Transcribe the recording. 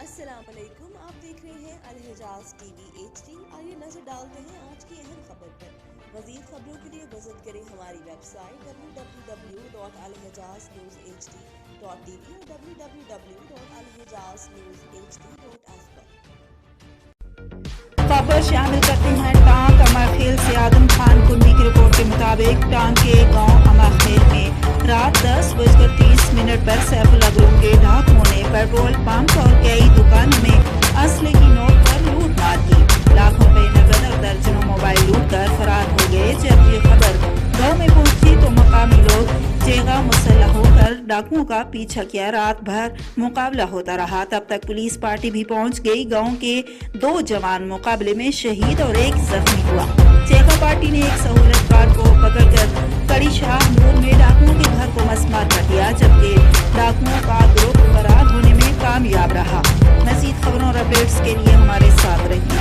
السلام علیکم، آپ دیکھ رہے ہیں الحجاز ٹی وی HD۔ آئیے نظر ڈالتے ہیں آج کی اہم خبر پر۔ مزید خبروں کے لیے وزٹ کریں ہماری ویب سائٹ www.alhijazNewsHD.tv اور www.alhijazNewsHD.as پر۔ خبر شامل کرتے ہیں ٹانک امرخیل سے آدم خان کنڈی کی رپورٹ کے مطابق ٹانک کے گاؤں امرخیل میں رات 10:30 پر سیف اللہ گروپ کے ڈاکوؤں نے پیٹرول پمپ اور کئی دکانوں میں اسلحے کی نوک پر لوٹ مار کی۔ لاکھوں روپے نقد اور درجنوں موبائل لوٹ کر فرار ہو گئے۔ جب یہ خبر گاؤں میں پہنچی تو مقامی لوگ جیغا مسلح ہو کر ڈاکوؤں کا پیچھا کیا۔ رات بھر مقابلہ ہوتا رہا، تب تک پولیس پارٹی بھی پہنچ گئی۔ گاؤں کے 2 جوان مقابلے میں شہید اور 1 زخمی ہوا۔ جیغا پارٹی نے ایک سہولت کار کو پکڑ کر کڑی شاہ نور میں ڈاکوؤں کے گھر کو مسمار کر دیا، جبکہ ڈاکوؤں کا گروہ فرار ہونے میں کامیاب رہا۔ مزید خبروں اور اپڈیٹس کے لیے ہمارے ساتھ رہیے۔